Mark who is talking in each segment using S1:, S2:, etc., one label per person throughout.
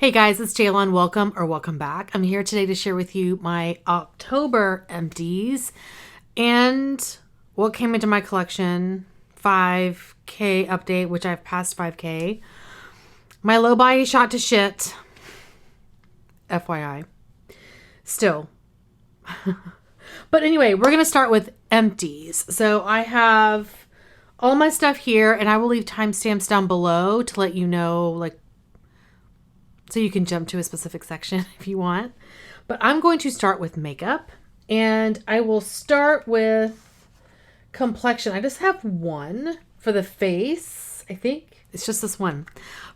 S1: Hey guys, it's Jaylon. Welcome back. I'm here today to share with you my October empties and what came into my collection. 5K update, which I've passed 5K. My low buy shot to shit. FYI. Still. But anyway, we're going to start with empties. So I have all my stuff here, and I will leave timestamps down below to let you know, so you can jump to a specific section if you want. But I'm going to start with makeup, and I will start with complexion. I just have one for the face, I think. It's just this one.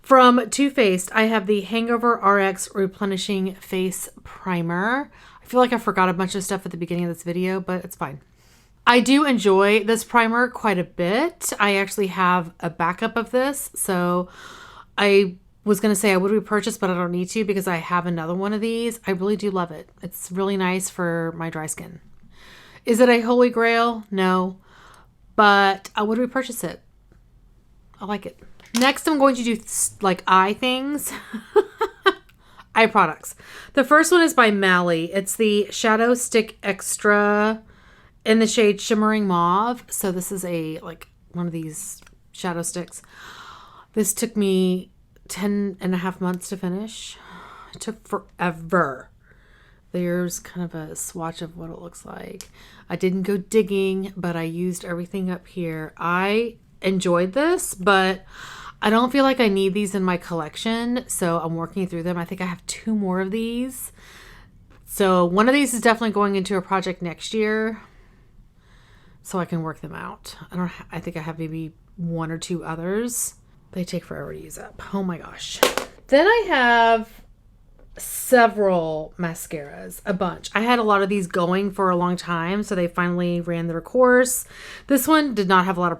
S1: From Too Faced, I have the Hangover RX Replenishing Face Primer. I feel like I forgot a bunch of stuff at the beginning of this video, but it's fine. I do enjoy this primer quite a bit. I actually have a backup of this, so I was going to say I would repurchase, but I don't need to because I have another one of these. I really do love it. It's really nice for my dry skin. Is it a holy grail? No, but I would repurchase it. I like it. Next, I'm going to do eye things. Eye products. The first one is by Mally. It's the Shadow Stick Extra in the shade Shimmering Mauve. So this is one of these shadow sticks. This took me 10 and a half months to finish. It took forever. There's kind of a swatch of what it looks like. I didn't go digging, but I used everything up here. I enjoyed this, but I don't feel like I need these in my collection, so I'm working through them. I think I have 2 more of these. So one of these is definitely going into a project next year, so I can work them out. I think I have maybe 1 or 2 others. They take forever to use up. Oh my gosh. Then I have several mascaras, a bunch. I had a lot of these going for a long time, so they finally ran their course. This one did not have a lot of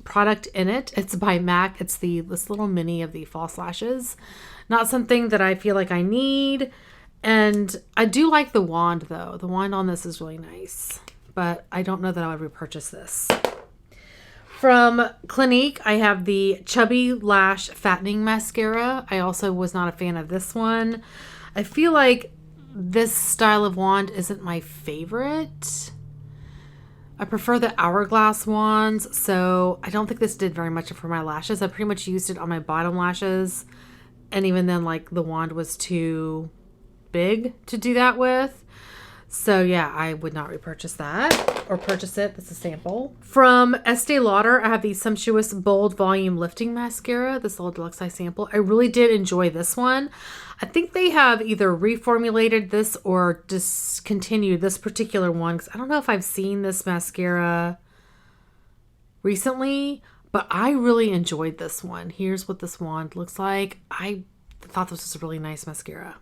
S1: product in it. It's by MAC. It's this little mini of the false lashes. Not something that I feel like I need. And I do like the wand though. The wand on this is really nice, but I don't know that I would repurchase this. From Clinique, I have the Chubby Lash Fattening Mascara. I also was not a fan of this one. I feel like this style of wand isn't my favorite. I prefer the hourglass wands, so I don't think this did very much for my lashes. I pretty much used it on my bottom lashes, and even then, the wand was too big to do that with. So yeah, I would not repurchase that or purchase it. That's a sample. From Estee Lauder, I have the Sumptuous Bold Volume Lifting Mascara, this little deluxe size sample. I really did enjoy this one. I think they have either reformulated this or discontinued this particular one, because I don't know if I've seen this mascara recently, but I really enjoyed this one. Here's what this wand looks like. I thought this was a really nice mascara.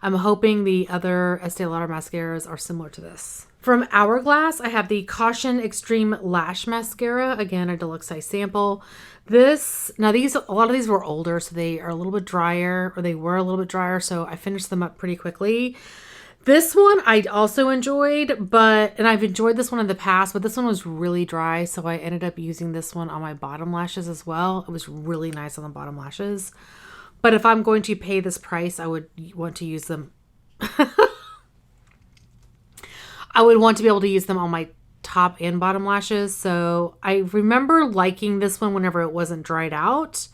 S1: I'm hoping the other Estee Lauder mascaras are similar to this. From Hourglass, I have the Caution Extreme Lash Mascara. Again, a deluxe size sample. A lot of these were older, so they are a little bit drier, or they were a little bit drier, so I finished them up pretty quickly. This one I also enjoyed, and I've enjoyed this one in the past, but this one was really dry, so I ended up using this one on my bottom lashes as well. It was really nice on the bottom lashes. But if I'm going to pay this price, I would want to use them. I would want to be able to use them on my top and bottom lashes. So I remember liking this one whenever it wasn't dried out.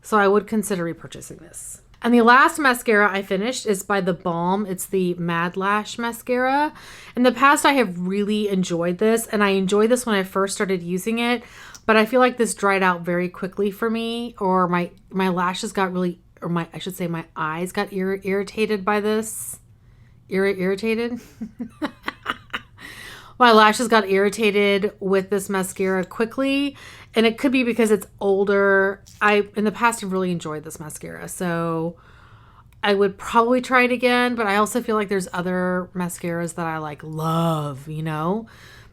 S1: So I would consider repurchasing this. And the last mascara I finished is by The Balm. It's the Mad Lash Mascara. In the past, I have really enjoyed this. And I enjoyed this when I first started using it. But I feel like this dried out very quickly for me. Or my lashes got really... my eyes got irritated by this. Irritated? My lashes got irritated with this mascara quickly, and it could be because it's older. In the past, have really enjoyed this mascara, so I would probably try it again, but I also feel like there's other mascaras that I love,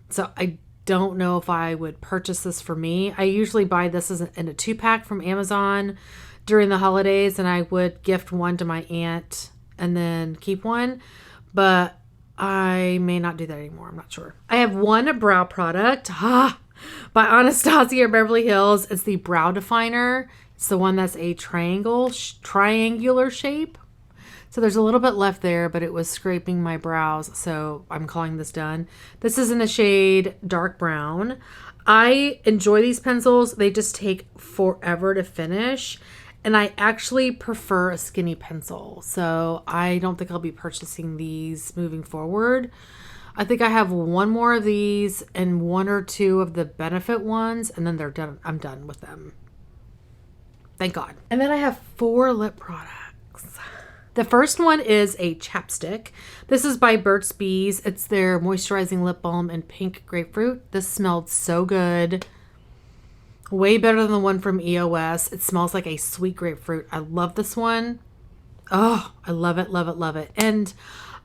S1: So I don't know if I would purchase this for me. I usually buy this in a 2-pack from Amazon during the holidays, and I would gift one to my aunt and then keep one, but I may not do that anymore. I'm not sure. I have one brow product by Anastasia Beverly Hills. It's the Brow Definer. It's the one that's a triangular shape. So there's a little bit left there, but it was scraping my brows, so I'm calling this done. This is in the shade dark brown. I enjoy these pencils. They just take forever to finish, and I actually prefer a skinny pencil. So I don't think I'll be purchasing these moving forward. I think I have one more of these and one or two of the Benefit ones, and then they're done. I'm done with them. Thank God. And then I have 4 lip products. The first one is a chapstick. This is by Burt's Bees. It's their moisturizing lip balm in pink grapefruit. This smelled so good. Way better than the one from EOS. It smells like a sweet grapefruit. I love this one. Oh, I love it, love it, love it. And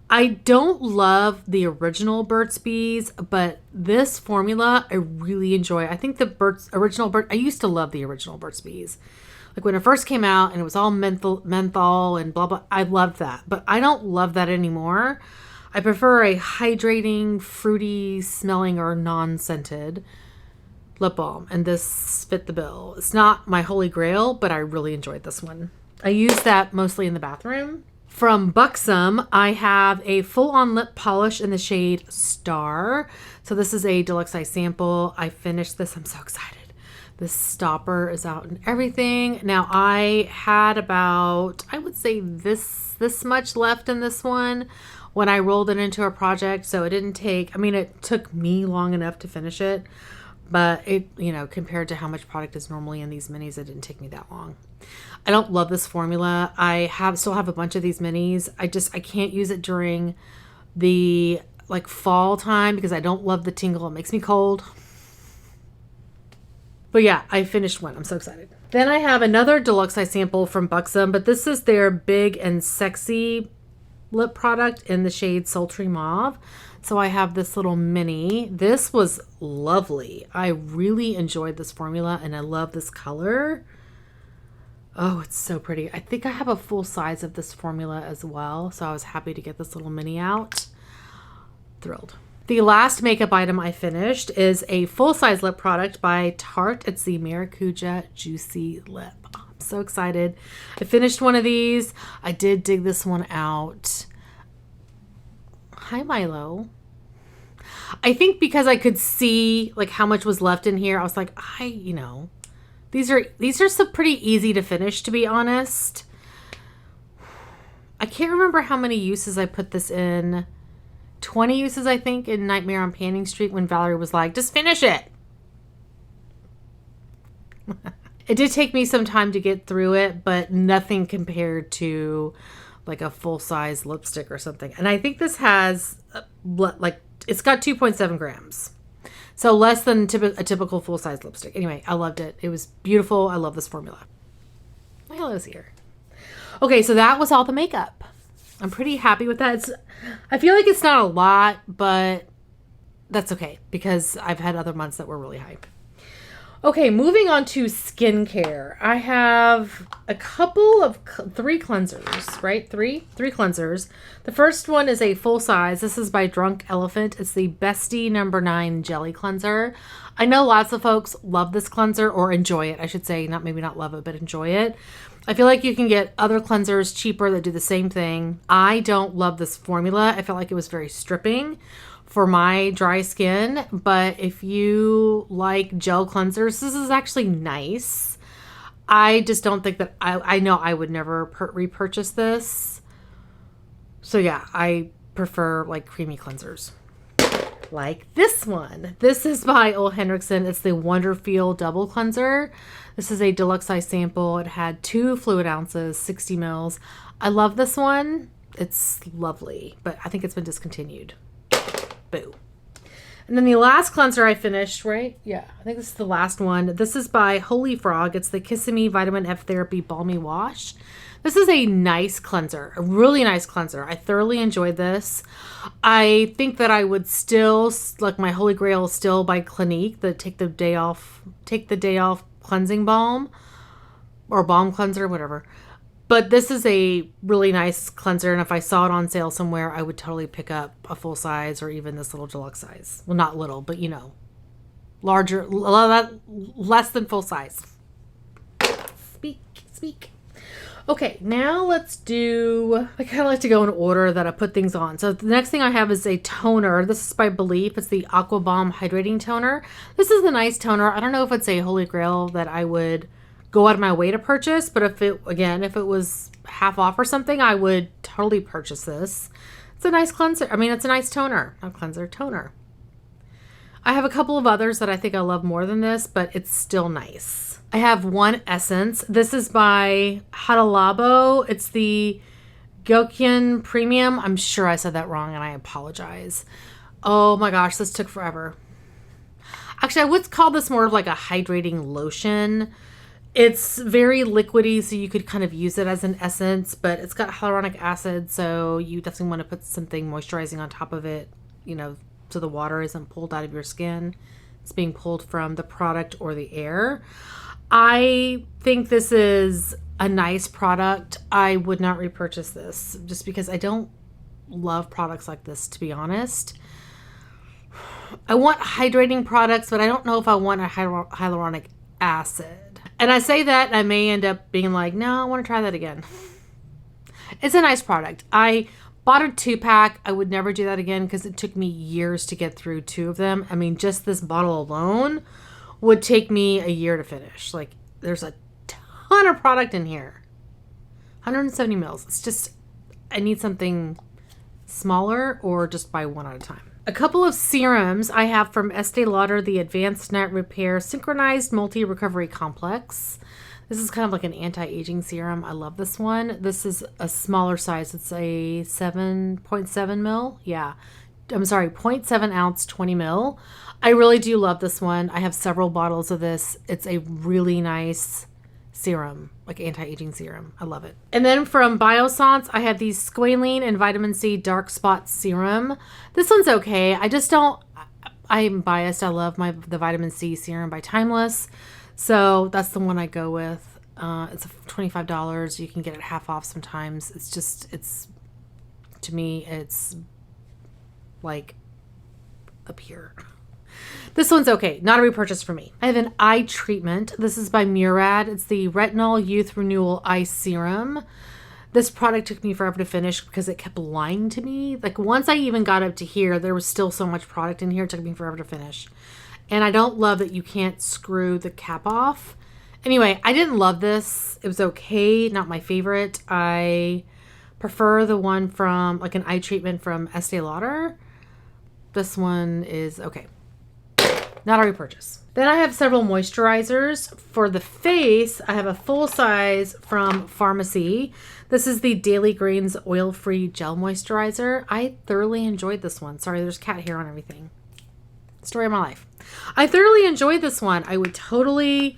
S1: I don't love the original Burt's Bees, but this formula I really enjoy. I think I used to love the original Burt's Bees. Like when it first came out and it was all menthol and blah, blah. I loved that, but I don't love that anymore. I prefer a hydrating, fruity smelling or non-scented lip balm. And this fit the bill. It's not my holy grail, but I really enjoyed this one. I use that mostly in the bathroom. From Buxom, I have a full-on lip polish in the shade Star. So this is a deluxe size sample. I finished this. I'm so excited. The stopper is out and everything. Now I had about, I would say this much left in this one when I rolled it into a project. So it didn't take, it took me long enough to finish it, but it, compared to how much product is normally in these minis, it didn't take me that long. I don't love this formula. I still have a bunch of these minis. I can't use it during the fall time because I don't love the tingle. It makes me cold. But yeah, I finished one. I'm so excited. Then I have another deluxe size sample from Buxom, but this is their big and sexy lip product in the shade Sultry Mauve. So I have this little mini. This was lovely. I really enjoyed this formula and I love this color. Oh, it's so pretty. I think I have a full size of this formula as well. So I was happy to get this little mini out. Thrilled. The last makeup item I finished is a full-size lip product by Tarte. It's the Maracuja Juicy Lip. Oh, I'm so excited. I finished one of these. I did dig this one out. Hi, Milo. I think because I could see how much was left in here, I was like, these are so pretty easy to finish, to be honest. I can't remember how many uses I put this in. 20 uses, I think, in Nightmare on Panning Street when Valerie was like, just finish it. It did take me some time to get through it, but nothing compared to a full-size lipstick or something. And I think this has, it's got 2.7 grams. So less than a typical full-size lipstick. Anyway, I loved it. It was beautiful. I love this formula. Milo's here. Okay, so that was all the makeup. I'm pretty happy with that. I feel like it's not a lot, but that's okay because I've had other months that were really high. Okay, moving on to skincare. I have a couple of 3 cleansers, right? Three cleansers. The first one is a full size. This is by Drunk Elephant. It's the Bestie No. 9 Jelly Cleanser. I know lots of folks love this cleanser, or enjoy it. I should say, maybe not love it, but enjoy it. I feel like you can get other cleansers cheaper that do the same thing. I don't love this formula. I felt like it was very stripping for my dry skin, but if you like gel cleansers, this is actually nice. I just don't think that I know I would never repurchase this. So yeah, I prefer creamy cleansers. Like this one. This is by Ole Henriksen. It's the Wonder Feel Double Cleanser. This is a deluxe size sample. It had 2 fluid ounces, 60 mils. I love this one. It's lovely, but I think it's been discontinued. Boo. And then the last cleanser I finished, right? Yeah, I think this is the last one. This is by Holy Frog. It's the Kissimmee Vitamin F Therapy Balmy Wash. This is a nice cleanser, a really nice cleanser. I thoroughly enjoyed this. I think that I would still, my holy grail is still by Clinique, the Take the Day Off cleansing balm, or balm cleanser, whatever. But this is a really nice cleanser, and if I saw it on sale somewhere, I would totally pick up a full size or even this little deluxe size. Well, not little, but larger, less than full size. Speak. Okay, now let's do, I kind of like to go in order that I put things on. So the next thing I have is a toner. This is by Belief. It's the Aqua Bomb Hydrating Toner. This is a nice toner. I don't know if it's a holy grail that I would go out of my way to purchase, but if it was half off or something, I would totally purchase this. It's a nice cleanser. I mean, it's a nice toner. Not cleanser, toner. I have a couple of others that I think I love more than this, but it's still nice. I have one essence. This is by Hadalabo. It's the Gokyan Premium. I'm sure I said that wrong and I apologize. Oh my gosh, this took forever. Actually, I would call this more of like a hydrating lotion. It's very liquidy, so you could kind of use it as an essence, but it's got hyaluronic acid, so you definitely want to put something moisturizing on top of it, so the water isn't pulled out of your skin. It's being pulled from the product or the air. I think this is a nice product. I would not repurchase this just because I don't love products like this, to be honest. I want hydrating products, but I don't know if I want a hyaluronic acid. And I say that and I may end up being like, no, I want to try that again. It's a nice product. I bought a 2-pack. I would never do that again because it took me years to get through 2 of them. I mean, just this bottle alone would take me a year to finish. Like, there's a ton of product in here. 170 mils. It's just, I need something smaller or just buy one at a time. A couple of serums I have from Estee Lauder, the Advanced Night Repair Synchronized Multi-Recovery Complex. This is kind of like an anti-aging serum. I love this one. This is a smaller size. It's a 7.7 mil. Yeah. I'm sorry, 0.7 ounce, 20 mil. I really do love this one. I have several bottles of this. It's a really nice serum, like anti-aging serum. I love it. And then from Biossance, I have these Squalene and Vitamin C Dark Spot Serum. This one's okay. I'm biased. I love the Vitamin C serum by Timeless. So that's the one I go with. It's $25. You can get it half off sometimes. To me, it's like up here. This one's okay. Not a repurchase for me. I have an eye treatment. This is by Murad. It's the Retinol Youth Renewal Eye Serum. This product took me forever to finish because it kept lying to me. Like, once I even got up to here, there was still so much product in here. It took me forever to finish. And I don't love that you can't screw the cap off. Anyway, I didn't love this. It was okay. Not my favorite. I prefer the one from, like, an eye treatment from Estee Lauder. This one is okay. Not a repurchase. Then I have several moisturizers. For the face, I have a full size from Pharmacy. This is the Daily Greens Oil-Free Gel Moisturizer. I thoroughly enjoyed this one. Sorry, there's cat hair on everything. Story of my life. I thoroughly enjoyed this one. I would totally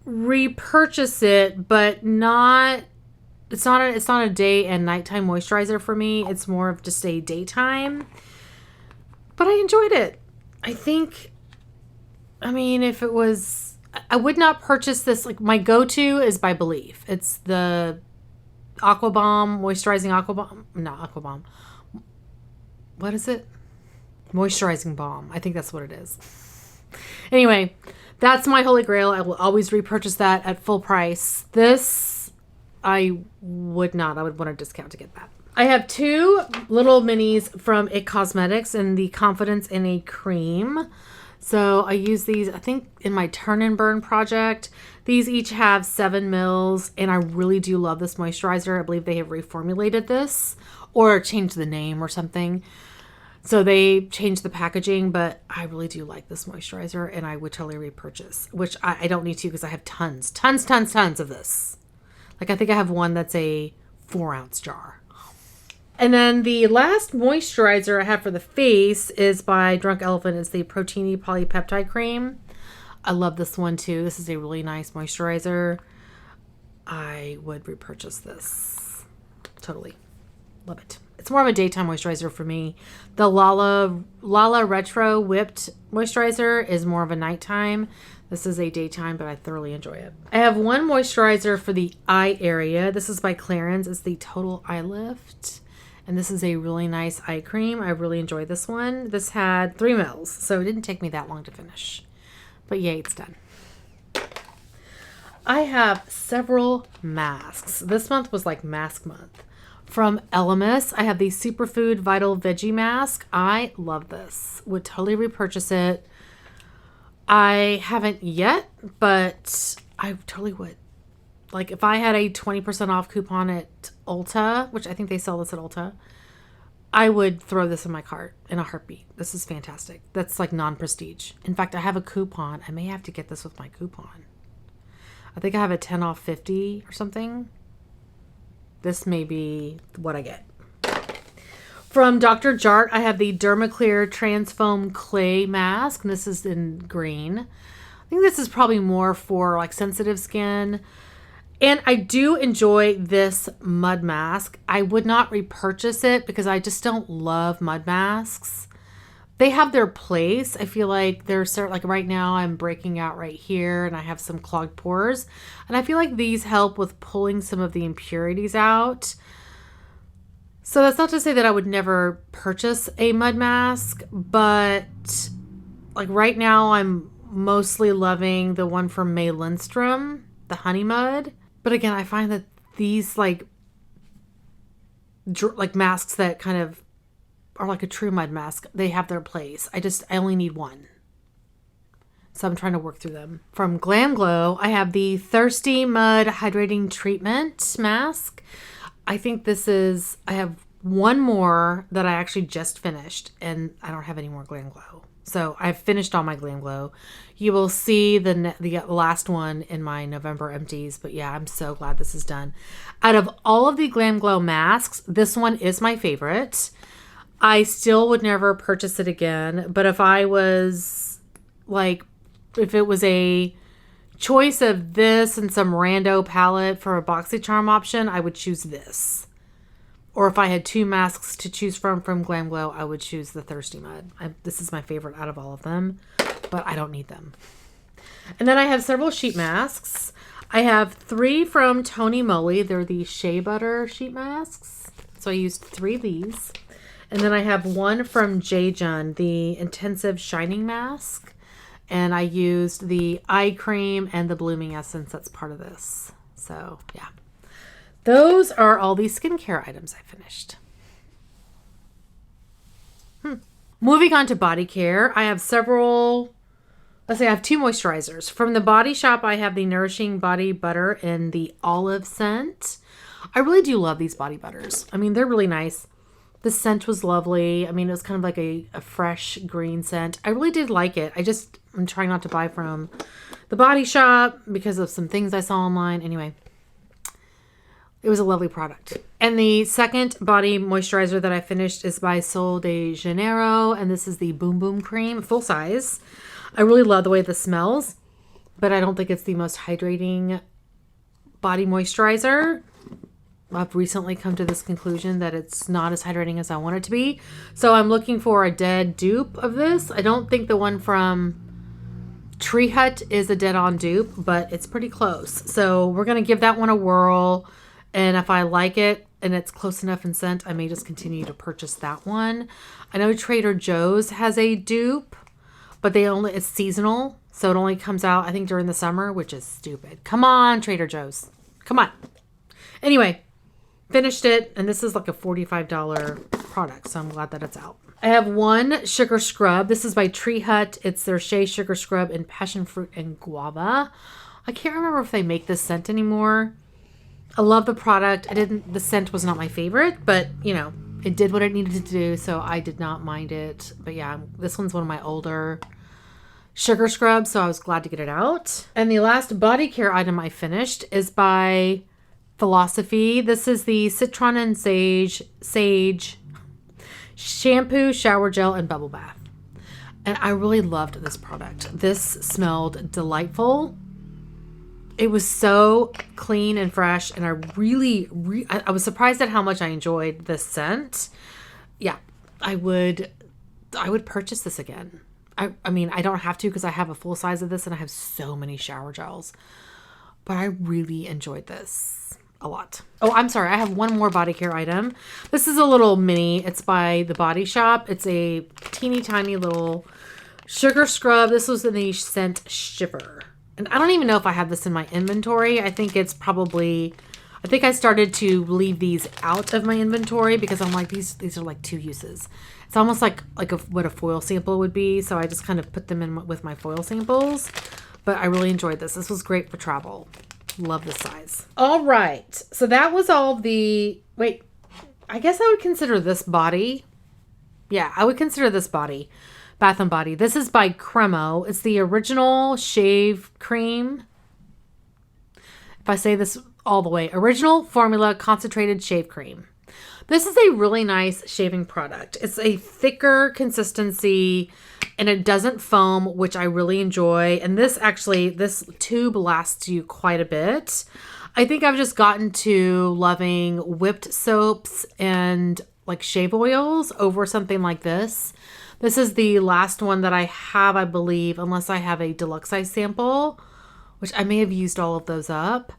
S1: repurchase it, but not... It's not a day and nighttime moisturizer for me. It's more of just a daytime. But I enjoyed it. If it was, I would not purchase this. Like, my go-to is by Belief. It's the Aqua Bomb, Moisturizing Aqua Bomb. Not Aqua Bomb. What is it? Moisturizing Balm. I think that's what it is. Anyway, that's my holy grail. I will always repurchase that at full price. This, I would not. I would want a discount to get that. I have 2 little minis from IT Cosmetics in the Confidence in a Cream. So I use these, I think, in my Turn and Burn project. These each have 7 mils, and I really do love this moisturizer. I believe they have reformulated this or changed the name or something. So they changed the packaging, but I really do like this moisturizer, and I would totally repurchase, which I don't need to because I have tons of this. Like, I think I have one that's a 4-ounce jar. And then the last moisturizer I have for the face is by Drunk Elephant. It's the Protini Polypeptide Cream. I love this one too. This is a really nice moisturizer. I would repurchase this. Totally. Love it. It's more of a daytime moisturizer for me. The Lala Retro Whipped Moisturizer is more of a nighttime. This is a daytime, but I thoroughly enjoy it. I have one moisturizer for the eye area. This is by Clarins. It's the Total Eye Lift. And this is a really nice eye cream. I really enjoyed this one. This had 3 mils, so it didn't take me that long to finish. But yay, it's done. I have several masks. This month was like mask month. From Elemis, I have the Superfood Vital Veggie Mask. I love this. Would totally repurchase it. I haven't yet, but I totally would. Like if I had a 20% off coupon at Ulta, which I think they sell this at Ulta, I would throw this in my cart in a heartbeat. This is fantastic. That's like non-prestige. In fact, I have a coupon. I may have to get this with my coupon. I think I have a 10 off 50 or something. This may be what I get. From Dr. Jart, I have the Dermaclear Transfoam Clay Mask. And this is in green. I think this is probably more for like sensitive skin. And I do enjoy this mud mask. I would not repurchase it because I just don't love mud masks. They have their place. I feel like they're like right now I'm breaking out right here and I have some clogged pores. And I feel like these help with pulling some of the impurities out. So that's not to say that I would never purchase a mud mask, but like right now I'm mostly loving the one from May Lindstrom, the Honey Mud. But again, I find that these like masks that kind of are like a true mud mask, they have their place. I only need one. So I'm trying to work through them. From Glam Glow, I have the Thirsty Mud Hydrating Treatment Mask. I think I have one more that I actually just finished and I don't have any more Glam Glow. So I've finished all my Glam Glow. You will see the last one in my November empties. But yeah, I'm so glad this is done. Out of all of the Glam Glow masks, this one is my favorite. I still would never purchase it again. But if I was like, if it was a choice of this and some rando palette for a BoxyCharm option, I would choose this. Or if I had two masks to choose from Glam Glow, I would choose the Thirsty Mud. This is my favorite out of all of them, but I don't need them. And then I have several sheet masks. I have 3 from Tony Moly. They're the Shea Butter sheet masks. So I used 3 of these. And then I have one from Jejun, the Intensive Shining Mask. And I used the eye cream and the blooming essence that's part of this. So, yeah. Those are all the skincare items I finished. Moving on to Bodycare, I have several... Let's say I have 2 moisturizers. From the Body Shop, I have the Nourishing Body Butter in the olive scent. I really do love these body butters. I mean, they're really nice. The scent was lovely. I mean, it was kind of like a fresh green scent. I really did like it. I'm trying not to buy from the Body Shop because of some things I saw online. Anyway, it was a lovely product. And the second body moisturizer that I finished is by Sol de Janeiro. And this is the Boom Boom Cream, full size. I really love the way this smells, but I don't think it's the most hydrating body moisturizer. I've recently come to this conclusion that it's not as hydrating as I want it to be. So I'm looking for a dead dupe of this. I don't think the one from Tree Hut is a dead-on dupe, but it's pretty close. So we're going to give that one a whirl. And if I like it and it's close enough in scent, I may just continue to purchase that one. I know Trader Joe's has a dupe, but it's seasonal. So it only comes out, I think, during the summer, which is stupid. Come on, Trader Joe's. Come on. Anyway, finished it. And this is like a $45 product. So I'm glad that it's out. I have one sugar scrub. This is by Tree Hut. It's their Shea Sugar Scrub in Passion Fruit and Guava. I can't remember if they make this scent anymore. I love the product. The scent was not my favorite, but you know, it did what it needed to do. So I did not mind it. But yeah, this one's one of my older sugar scrubs. So I was glad to get it out. And the last body care item I finished is by Philosophy. This is the Citron and Sage Shampoo, Shower Gel, and Bubble Bath. And I really loved this product. This smelled delightful. It was so clean and fresh. And I was surprised at how much I enjoyed this scent. Yeah, I would purchase this again. I mean, I don't have to because I have a full size of this and I have so many shower gels. But I really enjoyed this a lot. Oh, I'm sorry. I have one more body care item. This is a little mini. It's by The Body Shop. It's a teeny tiny little sugar scrub. This was in the scent Shiver. And I don't even know if I have this in my inventory. I think it's probably, I think I started to leave these out of my inventory because I'm like, these are like 2 uses. It's almost like what a foil sample would be. So I just kind of put them in with my foil samples. But I really enjoyed this. This was great for travel. Love this size. All right. So that was all the, wait, I guess I would consider this body. Yeah, I would consider this body. Bath and Body. This is by Cremo. It's the original shave cream. If I say this all the way, original formula concentrated shave cream. This is a really nice shaving product. It's a thicker consistency and it doesn't foam, which I really enjoy. And this tube lasts you quite a bit. I think I've just gotten to loving whipped soaps and like shave oils over something like this. This is the last one that I have, I believe, unless I have a deluxe size sample, which I may have used all of those up.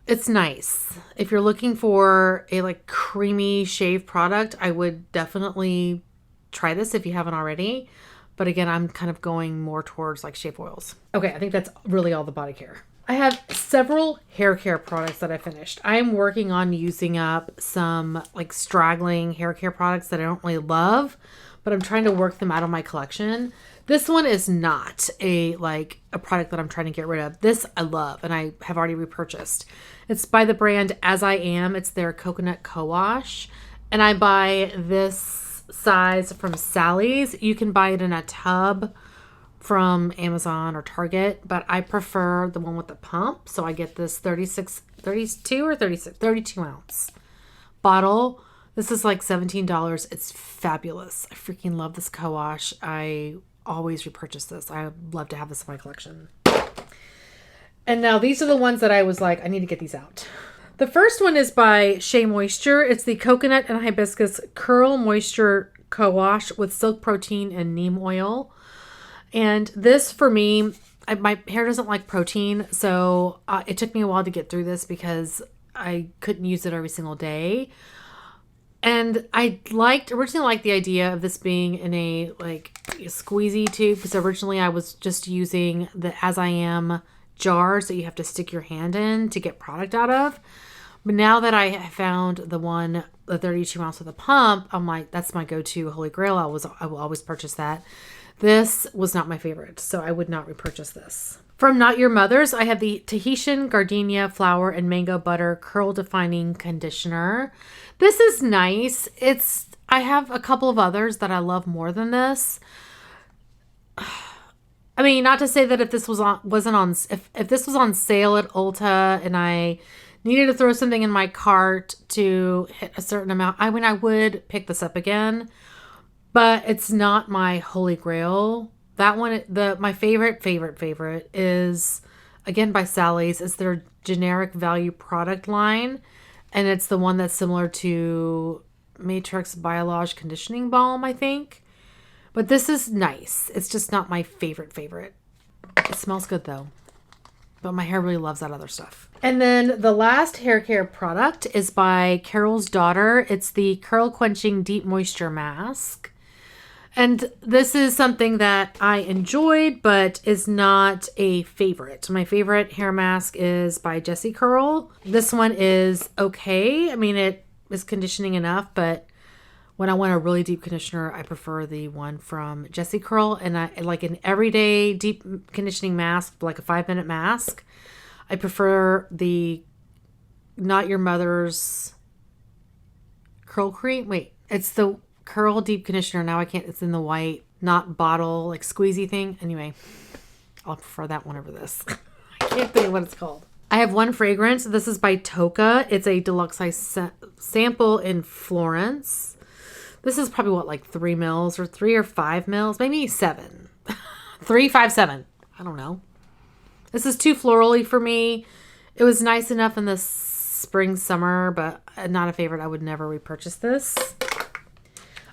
S1: It's nice. If you're looking for a like creamy shave product, I would definitely try this if you haven't already. But again, I'm kind of going more towards like shave oils. Okay, I think that's really all the body care. I have several hair care products that I finished. I'm working on using up some like straggling hair care products that I don't really love, but I'm trying to work them out of my collection. This one is not a product that I'm trying to get rid of. This I love and I have already repurchased. It's by the brand As I Am. It's their coconut co-wash. And I buy this size from Sally's. You can buy it in a tub from Amazon or Target, but I prefer the one with the pump. So I get this 32 ounce bottle. This is like $17. It's fabulous. I freaking love this co-wash. I always repurchase this. I love to have this in my collection. And now these are the ones that I was like, I need to get these out. The first one is by Shea Moisture. It's the Coconut and Hibiscus Curl Moisture Co-Wash with Silk Protein and Neem Oil. And this for me, my hair doesn't like protein. So it took me a while to get through this because I couldn't use it every single day. And I originally liked the idea of this being in a squeezy tube because originally I was just using the As I Am jars that you have to stick your hand in to get product out of. But now that I found the 32 ounce with a pump, I'm like, that's my go-to holy grail. I will always purchase that. This was not my favorite, so I would not repurchase this. From Not Your Mother's, I have the Tahitian Gardenia Flower and Mango Butter Curl Defining Conditioner. This is nice. I have a couple of others that I love more than this. I mean, not to say that if this was if this was on sale at Ulta and I needed to throw something in my cart to hit a certain amount, I would pick this up again. But it's not my holy grail. That one, my favorite is, again, by Sally's. It's their generic value product line. And it's the one that's similar to Matrix Biolage Conditioning Balm, I think. But this is nice. It's just not my favorite. It smells good, though. But my hair really loves that other stuff. And then the last hair care product is by Carol's Daughter. It's the Curl Quenching Deep Moisture Mask. And this is something that I enjoyed, but is not a favorite. My favorite hair mask is by Jessie Curl. This one is okay. I mean, it is conditioning enough, but when I want a really deep conditioner, I prefer the one from Jessie Curl. And I like an everyday deep conditioning mask, like a 5-minute mask. I prefer the Not Your Mother's Curl Cream. Wait, it's the Curl Deep Conditioner. Now it's in the white, not bottle, like squeezy thing. Anyway, I'll prefer that one over this. I can't think of what it's called. I have one fragrance. This is by Toka. It's a deluxe size sample in Florence. This is probably like 3 mils or 3 or 5 mils, maybe 7. 3, 5, 7. I don't know. This is too florally for me. It was nice enough in the spring, summer, but not a favorite. I would never repurchase this.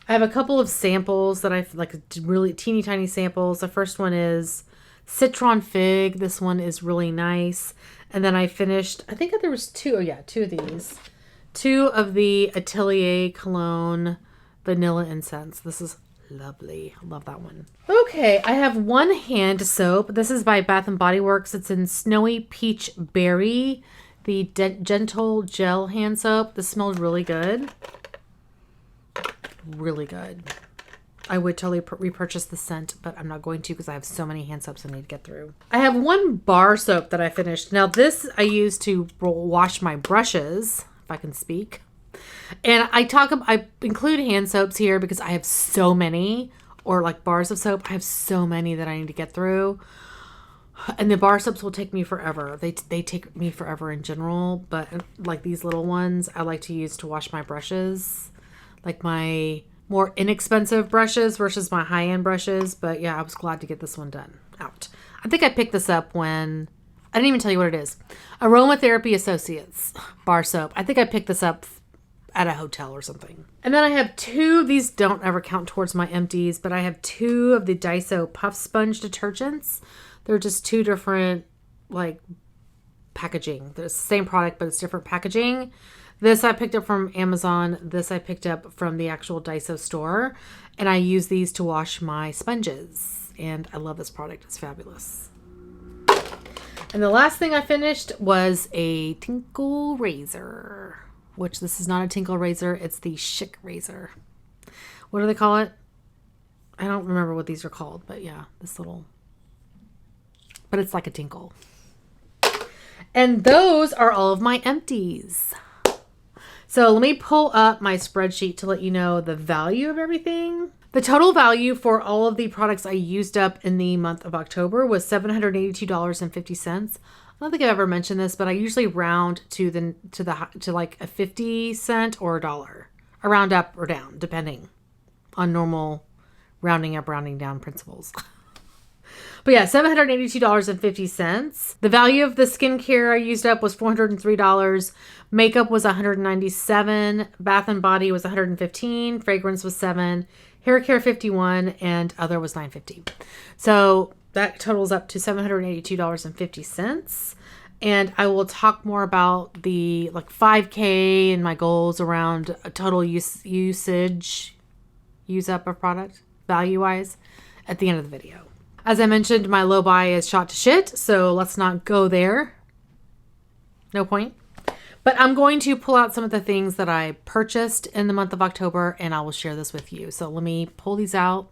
S1: I have a couple of samples that I like, really teeny tiny samples. The first one is Citron Fig. This one is really nice. And then I finished, I think there was 2 of these. 2 of the Atelier Cologne Vanilla Incense. This is Lovely. Love that one. Okay, I have one hand soap. This is by Bath and Body Works. It's in Snowy Peach Berry, the Gentle Gel hand soap. This smells really good. Really good. I would totally repurchase the scent, but I'm not going to because I have so many hand soaps I need to get through. I have one bar soap that I finished. Now this I use to wash my brushes, if I can speak. And I include hand soaps here because I have so many, or like bars of soap. I have so many that I need to get through. And the bar soaps will take me forever. They take me forever in general, but like these little ones I like to use to wash my brushes. Like my more inexpensive brushes versus my high-end brushes. But yeah, I was glad to get this one done out. I think I picked this up when, I didn't even tell you what it is. Aromatherapy Associates bar soap. I think I picked this up at a hotel or something. And then I have two, these don't ever count towards my empties, but I have two of the Daiso Puff Sponge detergents. They're just two different like packaging. They're the same product, but it's different packaging. This I picked up from Amazon. This I picked up from the actual Daiso store. And I use these to wash my sponges. And I love this product. It's fabulous. And the last thing I finished was a Tinkle razor. Which this is not a Tinkle razor. It's the Chic razor. What do they call it? I don't remember what these are called. But yeah, this little... But it's like a Tinkle. And those are all of my empties. So let me pull up my spreadsheet to let you know the value of everything. The total value for all of the products I used up in the month of October was $782.50. I don't think I've ever mentioned this, but I usually round to like a 50 cent or $1. I round up or down, depending on normal rounding up, rounding down principles. But yeah, $782.50. The value of the skincare I used up was $403. Makeup was $197. Bath and Body was $115. Fragrance was $7. Hair care $51, and other was $9.50. So that totals up to $782.50. And I will talk more about the like 5K and my goals around total use up of product value wise at the end of the video. As I mentioned, my low buy is shot to shit, so let's not go there. No point. But I'm going to pull out some of the things that I purchased in the month of October, and I will share this with you. So let me pull these out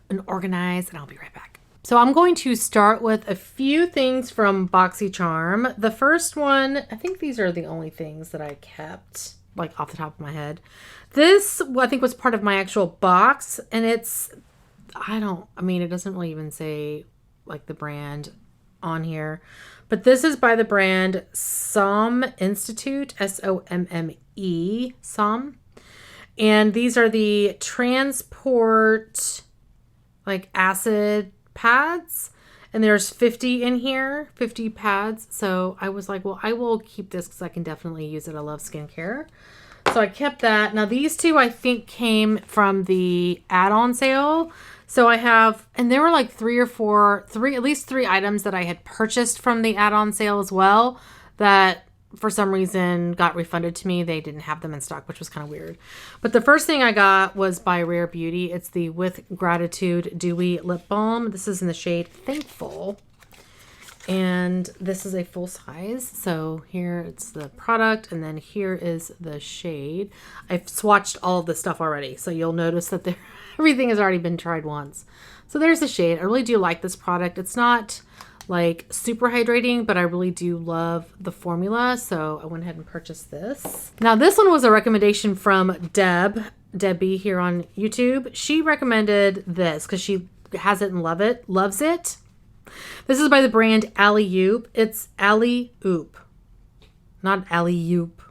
S1: and organize, and I'll be right back. So I'm going to start with a few things from BoxyCharm. The first one, I think these are the only things that I kept, like off the top of my head. This, I think, was part of my actual box, and it's... it doesn't really even say like the brand on here, but this is by the brand Somme Institute, SOMME, Somme. And these are the transport like acid pads, and there's 50 in here, 50 pads. So I was like, well, I will keep this because I can definitely use it. I love skincare. So I kept that. Now these two I think came from the add-on sale. So I have, and there were like at least three items that I had purchased from the add-on sale as well that for some reason got refunded to me. They didn't have them in stock, which was kind of weird. But the first thing I got was by Rare Beauty. It's the With Gratitude Dewy Lip Balm. This is in the shade Thankful. And this is a full size. So here it's the product, and then here is the shade. I've swatched all of the stuff already, so you'll notice that everything has already been tried once. So there's the shade. I really do like this product. It's not like super hydrating, but I really do love the formula. So I went ahead and purchased this. Now this one was a recommendation from Debbie here on YouTube. She recommended this because she has it and loves it. This is by the brand Alley Oop. It's Alley Oop, not Alley Oop.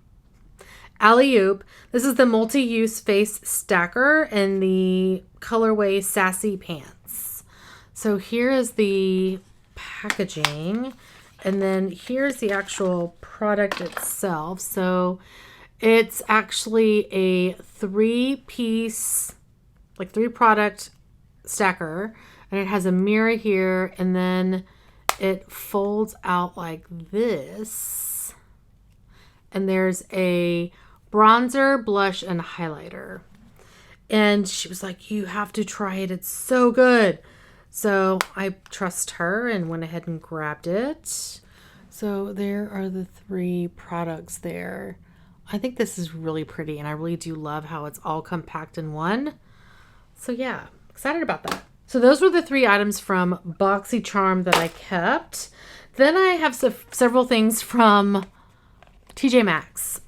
S1: Alley Oop. This is the multi-use face stacker in the colorway Sassy Pants. So here is the packaging, and then here's the actual product itself. So it's actually a 3-piece, like 3-product stacker. And it has a mirror here, and then it folds out like this. And there's a bronzer, blush, and highlighter. And she was like, you have to try it. It's so good. So I trust her and went ahead and grabbed it. So there are the 3 products there. I think this is really pretty, and I really do love how it's all compact in one. So yeah, excited about that. So those were the 3 items from BoxyCharm that I kept. Then I have several things from TJ Maxx.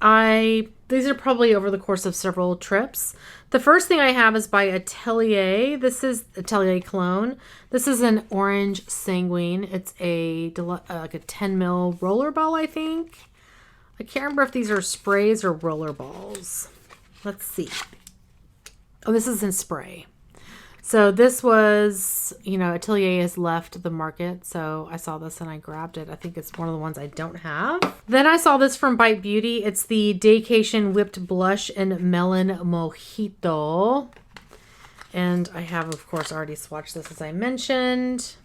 S1: These are probably over the course of several trips. The first thing I have is by Atelier. This is Atelier Cologne. This is an orange sanguine. It's like a 10 mil roller ball, I think. I can't remember if these are sprays or roller balls. Let's see. Oh, this is in spray. So this was, Atelier has left the market. So I saw this and I grabbed it. I think it's one of the ones I don't have. Then I saw this from Bite Beauty. It's the Daycation Whipped Blush and Melon Mojito. And I have, of course, already swatched this as I mentioned.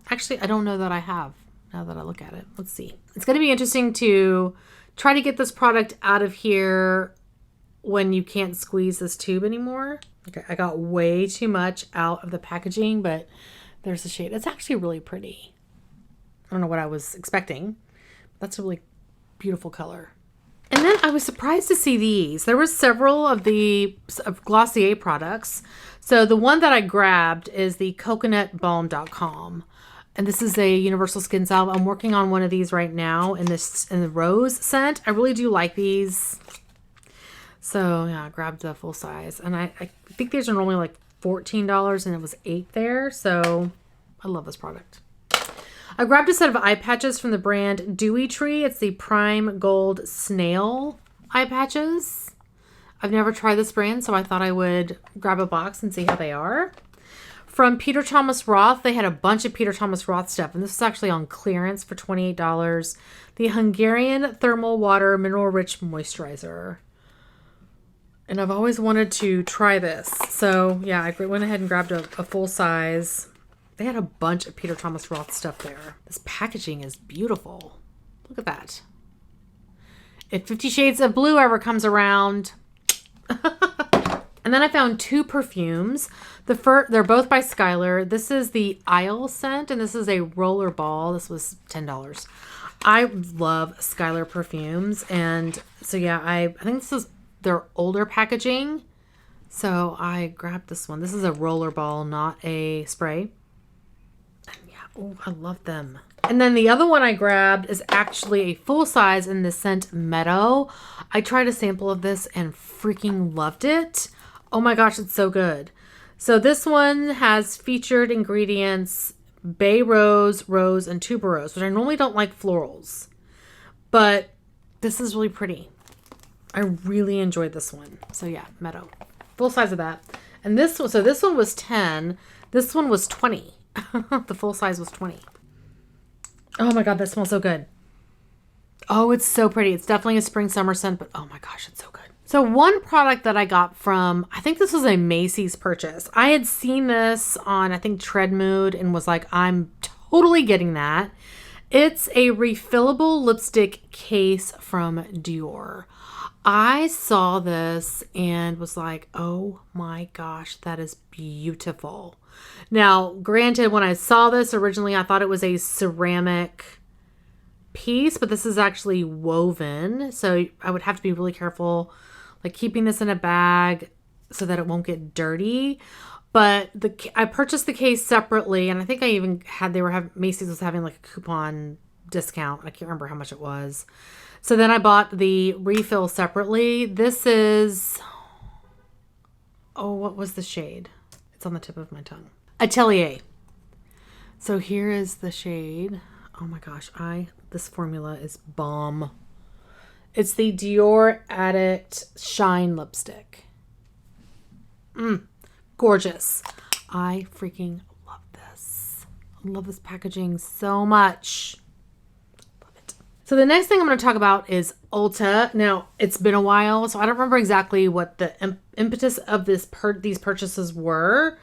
S1: Actually, I don't know that I have now that I look at it. Let's see. It's going to be interesting to try to get this product out of here when you can't squeeze this tube anymore. Okay, I got way too much out of the packaging, but there's the shade. It's actually really pretty. I don't know what I was expecting. That's a really beautiful color. And then I was surprised to see these. There were several of the Glossier products. So the one that I grabbed is the coconutbalm.com. And this is a universal skin salve. I'm working on one of these right now in the rose scent. I really do like these. So yeah, I grabbed the full size, and I think these are normally like $14 and it was $8 there. So I love this product. I grabbed a set of eye patches from the brand Dewy Tree. It's the Prime Gold Snail eye patches. I've never tried this brand, so I thought I would grab a box and see how they are. From Peter Thomas Roth, they had a bunch of Peter Thomas Roth stuff, and this is actually on clearance for $28. The Hungarian Thermal Water Mineral Rich Moisturizer. And I've always wanted to try this. So yeah, I went ahead and grabbed a full size. They had a bunch of Peter Thomas Roth stuff there. This packaging is beautiful. Look at that. If 50 Shades of Blue ever comes around. And then I found 2 perfumes. They're both by Skylar. This is the Isle scent, and this is a roller ball. This was $10. I love Skylar perfumes. And so yeah, I think this is their older packaging. So I grabbed this one. This is a roller ball, not a spray. And yeah, oh, I love them. And then the other one I grabbed is actually a full size in the scent Meadow. I tried a sample of this and freaking loved it. Oh my gosh, it's so good. So this one has featured ingredients bay rose, rose, and tuberose, which I normally don't like florals. But this is really pretty. I really enjoyed this one. So yeah, Meadow. Full size of that. And this one, so this one was 10. This one was 20. The full size was 20. Oh my God, that smells so good. Oh, it's so pretty. It's definitely a spring summer scent, but oh my gosh, it's so good. So one product that I got from, I think this was a Macy's purchase. I had seen this on, I think, Treadmood and was like, I'm totally getting that. It's a refillable lipstick case from Dior. I saw this and was like, oh my gosh, that is beautiful. Now, granted, when I saw this originally, I thought it was a ceramic piece, but this is actually woven. So I would have to be really careful, like keeping this in a bag so that it won't get dirty. But I purchased the case separately, and I think I even had, Macy's was having like a coupon discount. I can't remember how much it was. So then I bought the refill separately. This is, oh, what was the shade? It's on the tip of my tongue. Atelier. So here is the shade. Oh my gosh, this formula is bomb. It's the Dior Addict Shine Lipstick. Gorgeous. I freaking love this. I love this packaging so much. So the next thing I'm going to talk about is Ulta. Now, it's been a while, so I don't remember exactly what the impetus of these purchases were,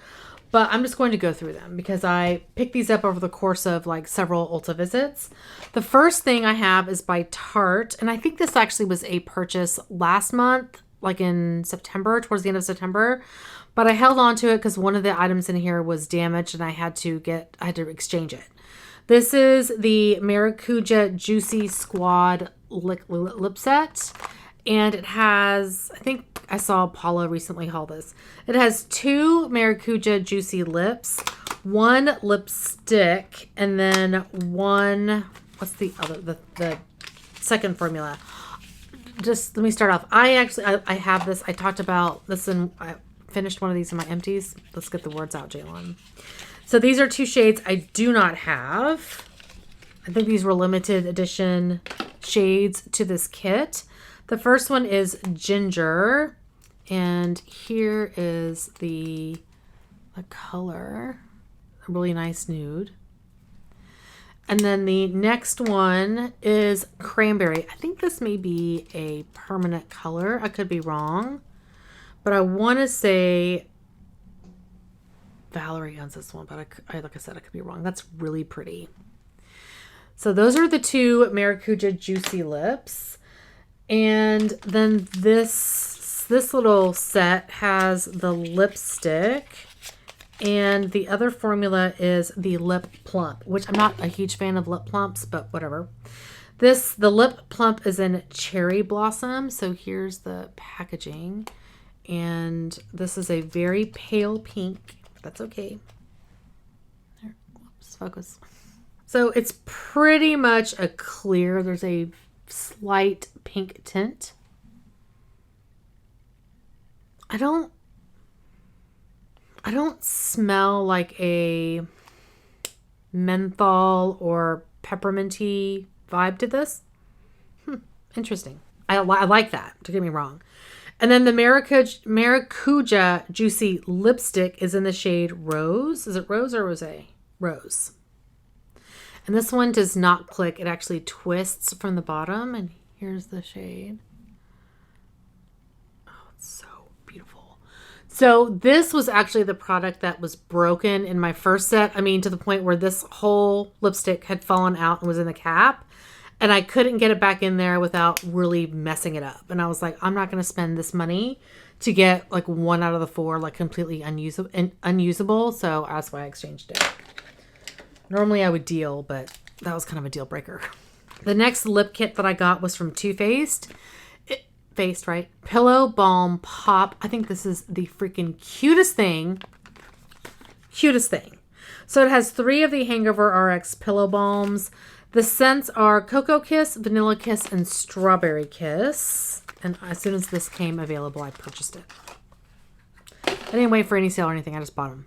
S1: but I'm just going to go through them because I picked these up over the course of like several Ulta visits. The first thing I have is by Tarte, and I think this actually was a purchase last month like in September, towards the end of September. But I held on to it because one of the items in here was damaged and I had to exchange it. This is the Maracuja Juicy Squad lip set. And it has, I think I saw Paula recently haul this. It has 2 Maracuja Juicy lips, 1 lipstick, and then 1, what's the other, the second formula. Just let me start off. I have this. I talked about this and I finished one of these in my empties. Let's get the words out, Jaylon. So these are 2 shades I do not have. I think these were limited edition shades to this kit. The first one is Ginger, and here is the color, a really nice nude. And then the next one is Cranberry. I think this may be a permanent color. I could be wrong, but I want to say Valerie owns this one, but like I said, I could be wrong. That's really pretty. So those are the 2 Maracuja Juicy lips. And then this little set has the lipstick, and the other formula is the lip plump, which I'm not a huge fan of lip plumps, but whatever. The lip plump is in Cherry Blossom. So here's the packaging, and this is a very pale pink. That's okay. There, whoops, focus. So it's pretty much a clear. There's a slight pink tint. I don't smell like a menthol or pepperminty vibe to this. Interesting. I like that, don't get me wrong. And then the Maracuja Juicy lipstick is in the shade Rose. Is it Rose or Rosé? Rose. And this one does not click. It actually twists from the bottom. And here's the shade. Oh, it's so beautiful. So this was actually the product that was broken in my first set. I mean, to the point where this whole lipstick had fallen out and was in the cap. And I couldn't get it back in there without really messing it up. And I was like, I'm not going to spend this money to get like 1 out of the 4 like completely unusable. So that's why I exchanged it. Normally I would deal, but that was kind of a deal breaker. The next lip kit that I got was from Too Faced. Right? Pillow Balm Pop. I think this is the freaking cutest thing. Cutest thing. So it has 3 of the Hangover RX Pillow Balms. The scents are Cocoa Kiss, Vanilla Kiss, and Strawberry Kiss. And as soon as this came available, I purchased it. I didn't wait for any sale or anything. I just bought them.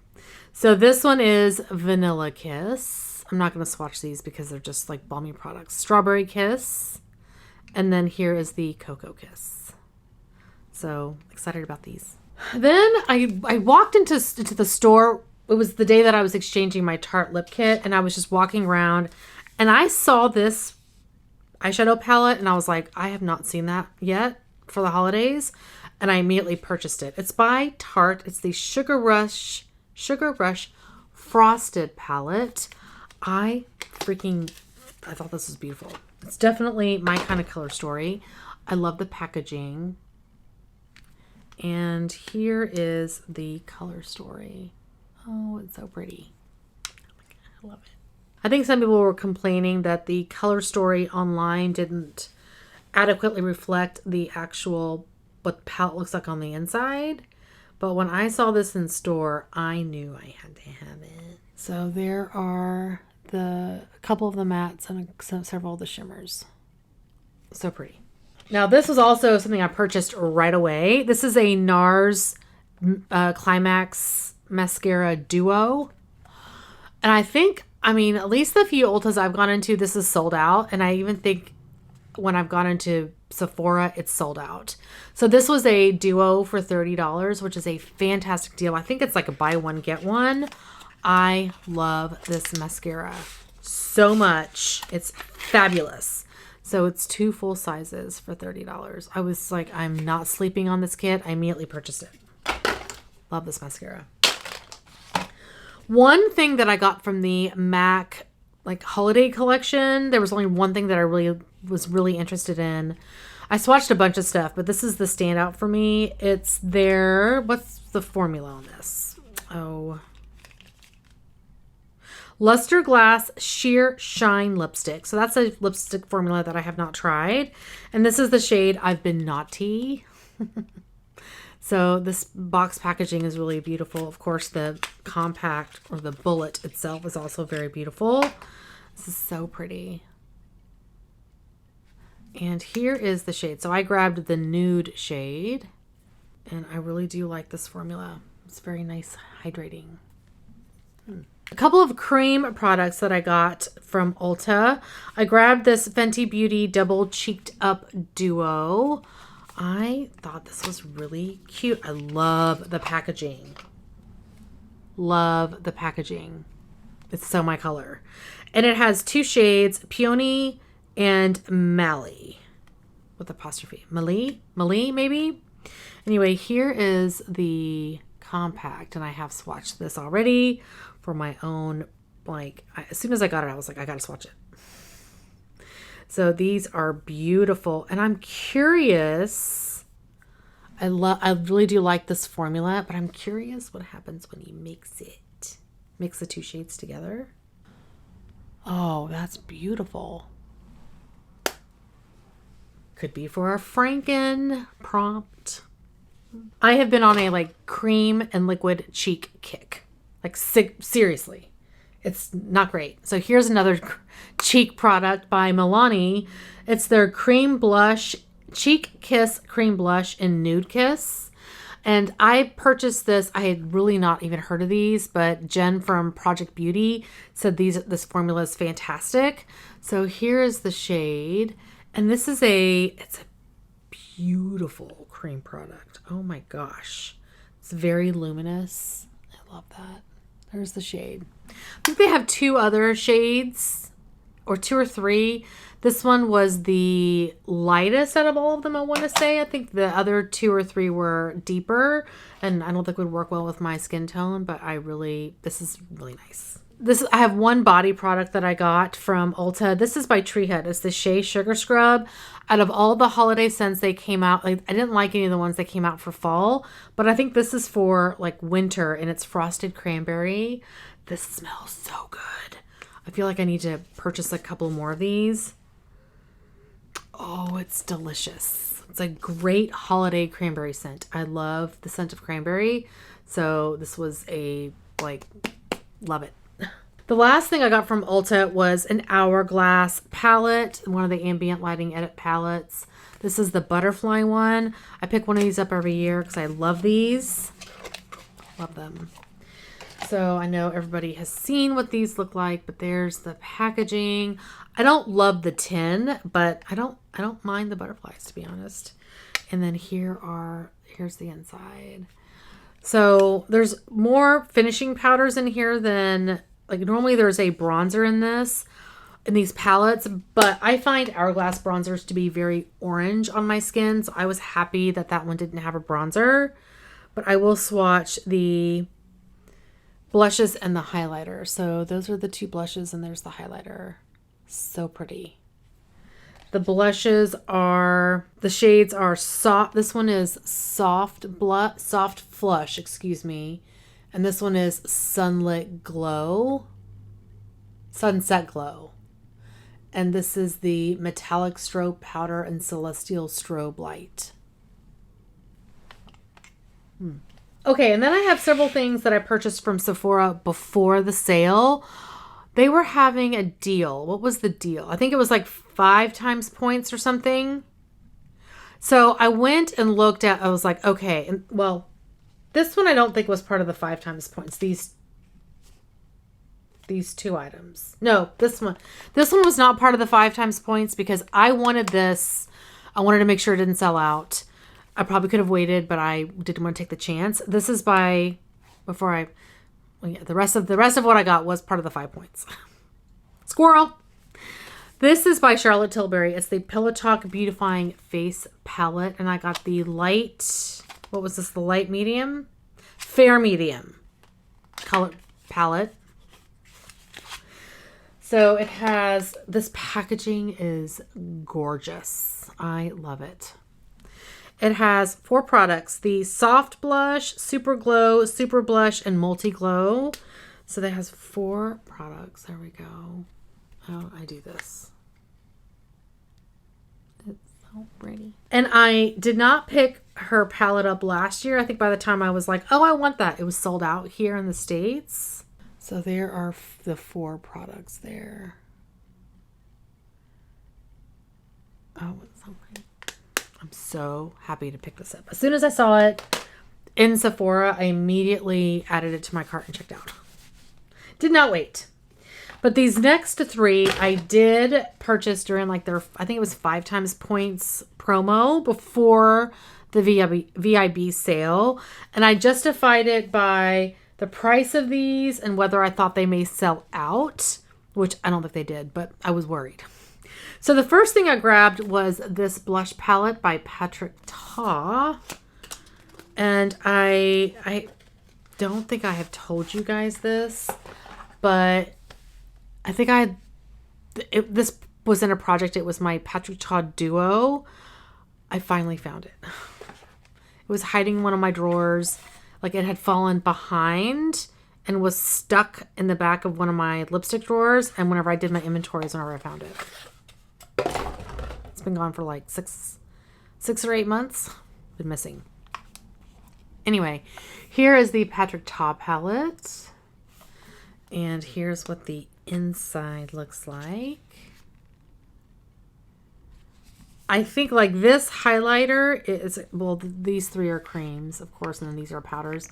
S1: So this one is Vanilla Kiss. I'm not going to swatch these because they're just like balmy products. Strawberry Kiss. And then here is the Cocoa Kiss. So excited about these. Then I walked into the store. It was the day that I was exchanging my Tarte lip kit. And I was just walking around. And I saw this eyeshadow palette. And I was like, I have not seen that yet for the holidays. And I immediately purchased it. It's by Tarte. It's the Sugar Rush Frosted palette. I thought this was beautiful. It's definitely my kind of color story. I love the packaging. And here is the color story. Oh, it's so pretty. I love it. I think some people were complaining that the color story online didn't adequately reflect the actual what the palette looks like on the inside. But when I saw this in store, I knew I had to have it. So there are a couple of the mattes and several of the shimmers. So pretty. Now this was also something I purchased right away. This is a NARS Climax Mascara Duo. And I think, at least the few Ultas I've gone into, this is sold out. And I even think when I've gone into Sephora, it's sold out. So this was a duo for $30, which is a fantastic deal. I think it's like a buy one, get one. I love this mascara so much. It's fabulous. So it's 2 full sizes for $30. I was like, I'm not sleeping on this kit. I immediately purchased it. Love this mascara. One thing that I got from the MAC holiday collection, there was only one thing that I really was really interested in. I swatched a bunch of stuff, but this is the standout for me. It's their, what's the formula on this? Oh, Luster Glass Sheer Shine Lipstick. So that's a lipstick formula that I have not tried. And this is the shade I've Been Naughty. So this box packaging is really beautiful. Of course, the compact or the bullet itself is also very beautiful. This is so pretty. And here is the shade. So I grabbed the nude shade, and I really do like this formula. It's very nice, hydrating. A couple of cream products that I got from Ulta. I grabbed this Fenty Beauty Double Cheeked Up Duo. I thought this was really cute. I love the packaging. Love the packaging. It's so my color. And it has two shades, Peony and Mally. With apostrophe. Mally, maybe? Anyway, here is the compact. And I have swatched this already for my own, like, as soon as I got it, I was like, I gotta swatch it. So these are beautiful. And I'm curious. I really do like this formula, but I'm curious what happens when you mix it. Mix the two shades together. Oh, that's beautiful. Could be for a Franken prompt. I have been on a like cream and liquid cheek kick. Like seriously, it's not great. So here's another cheek product by Milani. It's their cream blush, Cheek Kiss cream blush in Nude Kiss. And I purchased this. I had really not even heard of these, but Jen from Project Beauty said this formula is fantastic. So here is the shade. And this is it's a beautiful cream product. Oh my gosh. It's very luminous. I love that. There's the shade. I think they have two other shades, or two or three. This one was the lightest out of all of them, I want to say. I think the other two or three were deeper, and I don't think would work well with my skin tone, but this is really nice. I have one body product that I got from Ulta. This is by Treehead. It's the Shea Sugar Scrub. Out of all the holiday scents they came out, like, I didn't like any of the ones that came out for fall, but I think this is for like winter, and it's frosted cranberry. This smells so good. I feel like I need to purchase a couple more of these. Oh, it's delicious. It's a great holiday cranberry scent. I love the scent of cranberry. So this was love it. The last thing I got from Ulta was an Hourglass palette, one of the ambient lighting edit palettes. This is the butterfly one. I pick one of these up every year because I love these. Love them. So I know everybody has seen what these look like, but there's the packaging. I don't love the tin, but I don't mind the butterflies, to be honest. And then here's the inside. So there's more finishing powders in here than, like, normally there's a bronzer in these palettes, but I find Hourglass bronzers to be very orange on my skin. So I was happy that that one didn't have a bronzer, but I will swatch the blushes and the highlighter. So those are the two blushes, and there's the highlighter. So pretty. The blushes the shades are soft. This one is soft flush, and this one is sunset glow. And this is the metallic strobe powder and celestial strobe light. Okay, and then I have several things that I purchased from Sephora before the sale. They were having a deal. What was the deal? I think it was like 5 times points or something. So I went and looked at, I was like, okay, and well, this one I don't think was part of the 5 times points. These two items. No, this one was not part of the 5 times points because I wanted this. I wanted to make sure it didn't sell out. I probably could have waited, but I didn't want to take the chance. This is the rest of what I got was part of the 5 points. Squirrel. This is by Charlotte Tilbury. It's the Pillow Talk Beautifying Face Palette, and I got the light. What was this? The light medium, fair medium color palette. So it has, this packaging is gorgeous. I love it. It has 4 products: the Soft Blush, Super Glow, Super Blush, and Multi Glow. So that has 4 products. There we go. Oh, I do this. It's so pretty. And I did not pick her palette up last year. I think by the time I was like, oh, I want that, it was sold out here in the States. So there are the 4 products there. Oh, it's so pretty. I'm so happy to pick this up. As soon as I saw it in Sephora, I immediately added it to my cart and checked out. Did not wait. But these next 3 I did purchase during like their, I think it was 5 times points promo before the VIB sale. And I justified it by the price of these and whether I thought they may sell out, which I don't think they did, but I was worried. So the first thing I grabbed was this blush palette by Patrick Ta. And I don't think I have told you guys this, but I think this was in a project. It was my Patrick Ta duo. I finally found it. It was hiding in one of my drawers. Like it had fallen behind and was stuck in the back of one of my lipstick drawers. And whenever I did my inventories, whenever I found it. It's been gone for like 6 or 8 months. Been missing. Anyway, here is the Patrick Ta palette. And here's what the inside looks like. I think like this highlighter is, well, these 3 are creams, of course, and then these are powders.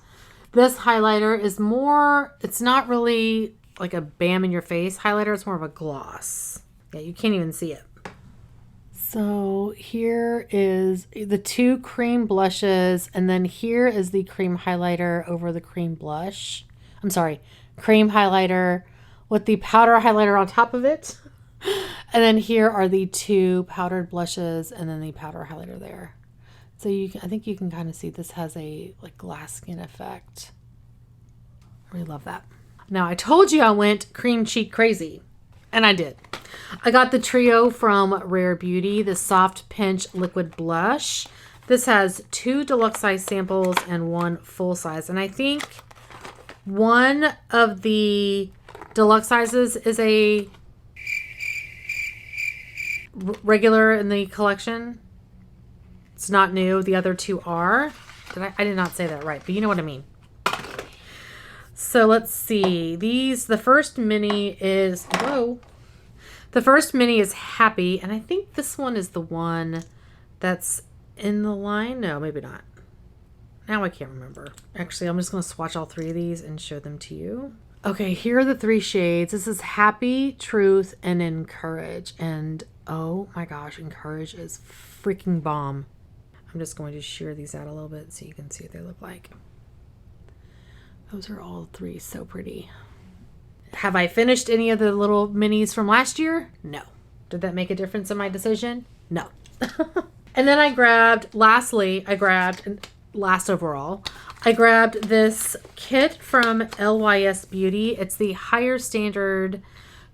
S1: This highlighter is more, it's not really like a bam in your face highlighter. It's more of a gloss. Yeah, you can't even see it. So here is the 2 cream blushes, and then here is the cream highlighter over the cream blush. I'm sorry, cream highlighter with the powder highlighter on top of it. And then here are the 2 powdered blushes and then the powder highlighter there. So I think you can kind of see this has a like glass skin effect. I really love that. Now I told you I went cream cheek crazy, and I did. I got the trio from Rare Beauty, the Soft Pinch Liquid Blush. This has 2 deluxe size samples and 1 full size. And I think one of the deluxe sizes is a regular in the collection. It's not new. The other 2 are. I did not say that right, but you know what I mean. So let's see. The first mini is, whoa. The first mini is Happy, and I think this one is the one that's in the line. No, maybe not. Now I can't remember. Actually, I'm just going to swatch all 3 of these and show them to you. Okay, here are the 3 shades. This is Happy, Truth, and Encourage. And oh my gosh, Encourage is freaking bomb. I'm just going to shear these out a little bit so you can see what they look like. Those are all 3 so pretty. Have I finished any of the little minis from last year? No. Did that make a difference in my decision? No. And then I grabbed, last overall, I grabbed this kit from LYS Beauty. It's the Higher Standard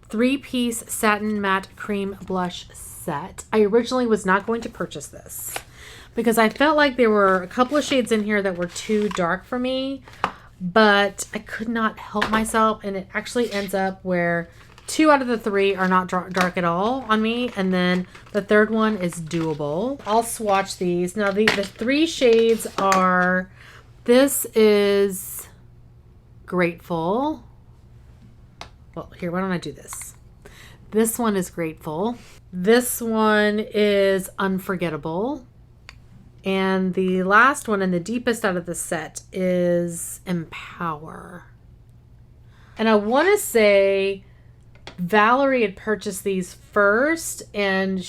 S1: 3-piece satin matte cream blush set. I originally was not going to purchase this because I felt like there were a couple of shades in here that were too dark for me, but I could not help myself, and it actually ends up where 2 out of the 3 are not dark at all on me, and then the third one is doable. I'll swatch these. Now the 3 shades are, this is Grateful. Well, here, why don't I do this? This one is Grateful. This one is Unforgettable. And the last one and the deepest out of the set is Empower. And I want to say Valerie had purchased these first and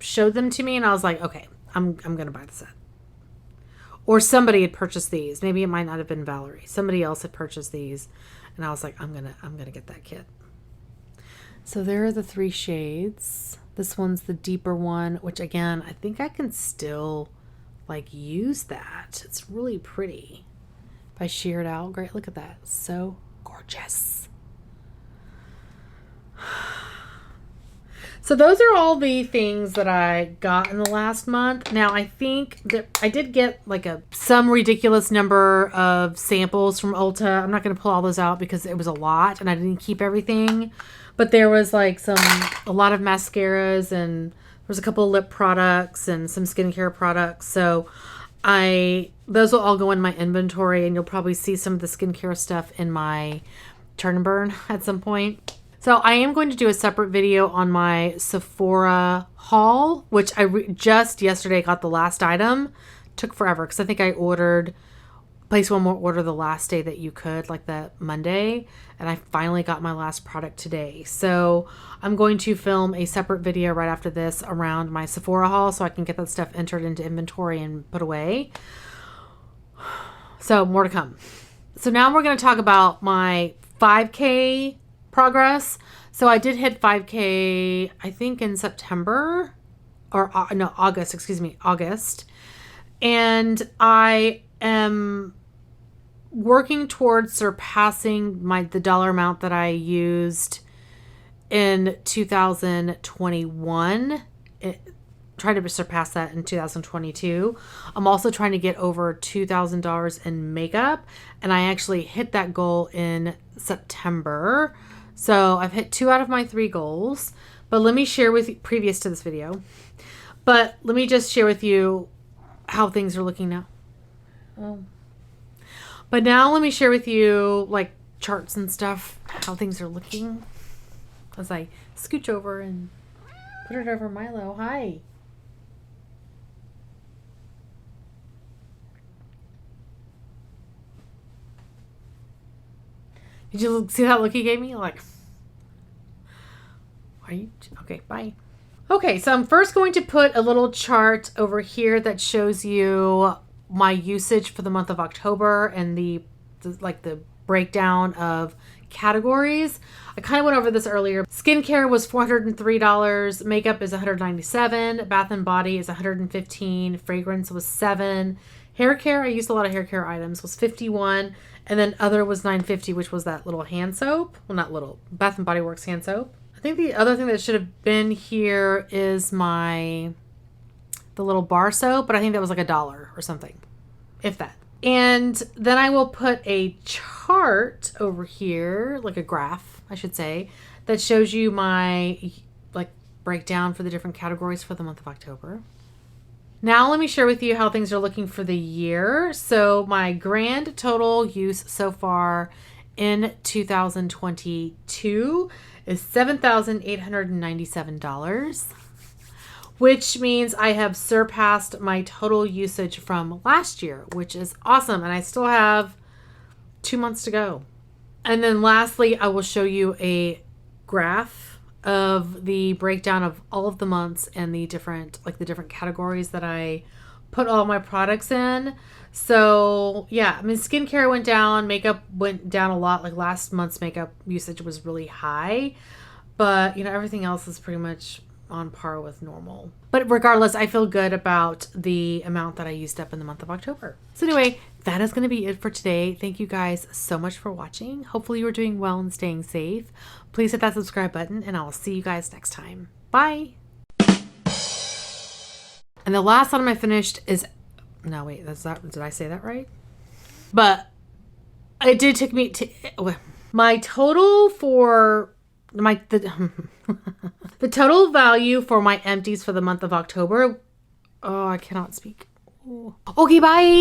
S1: showed them to me, and I was like, okay, I'm going to buy the set. Or somebody had purchased these. Maybe it might not have been Valerie. Somebody else had purchased these, and I was like, I'm going to get that kit. So there are the 3 shades. This one's the deeper one, which again, I think I can still like use that. It's really pretty. If I shear it out, great. Look at that. So gorgeous. So those are all the things that I got in the last month. Now I think that I did get like some ridiculous number of samples from Ulta. I'm not going to pull all those out because it was a lot and I didn't keep everything. But there was like a lot of mascaras, and there was a couple of lip products and some skincare products. So those will all go in my inventory, and you'll probably see some of the skincare stuff in my turn and burn at some point. So I am going to do a separate video on my Sephora haul, which I just yesterday got the last item. Took forever because I think I placed one more order the last day that you could, like that Monday. And I finally got my last product today. So I'm going to film a separate video right after this around my Sephora haul so I can get that stuff entered into inventory and put away. So more to come. So now we're going to talk about my 5K progress. So I did hit 5K, I think in September or no, August, excuse me, August. And I am working towards surpassing the dollar amount that I used in 2021. Trying to surpass that in 2022. I'm also trying to get over $2,000 in makeup, and I actually hit that goal in September. So I've hit 2 out of my 3 goals, but let me share with you previous to this video. But let me just share with you how things are looking now. But now let me share with you like charts and stuff, how things are looking as I scooch over and put it over Milo. Hi. Did you see that look he gave me? Like, are you okay? Bye. Okay, so I'm first going to put a little chart over here that shows you my usage for the month of October and the breakdown of categories. I kind of went over this earlier. Skincare was $403, makeup is $197, bath and body is $115, fragrance was $7, hair care, I used a lot of hair care items, was $51, and then other was $9.50, which was that little hand soap. Well, not little, Bath and Body Works hand soap. I think the other thing that should have been here is the little bar soap, but I think that was like $1 or something, if that. And then I will put a chart over here, like a graph, I should say, that shows you my breakdown for the different categories for the month of October. Now let me share with you how things are looking for the year. So my grand total use so far in 2022 is $7,897. Which means I have surpassed my total usage from last year, which is awesome. And I still have 2 months to go. And then lastly, I will show you a graph of the breakdown of all of the months and the different categories that I put all my products in. So yeah, I mean, skincare went down, makeup went down a lot. Like last month's makeup usage was really high, but everything else is pretty much on par with normal. But regardless, I feel good about the amount that I used up in the month of October. So anyway, that is going to be it for today. Thank you guys so much for watching. Hopefully you are doing well and staying safe. Please hit that subscribe button, and I will see you guys next time. Bye. And the last item I finished is, no wait, did I say that right? But it did take me to, my total for the total value for my empties for the month of October. Oh, I cannot speak. Okay, bye.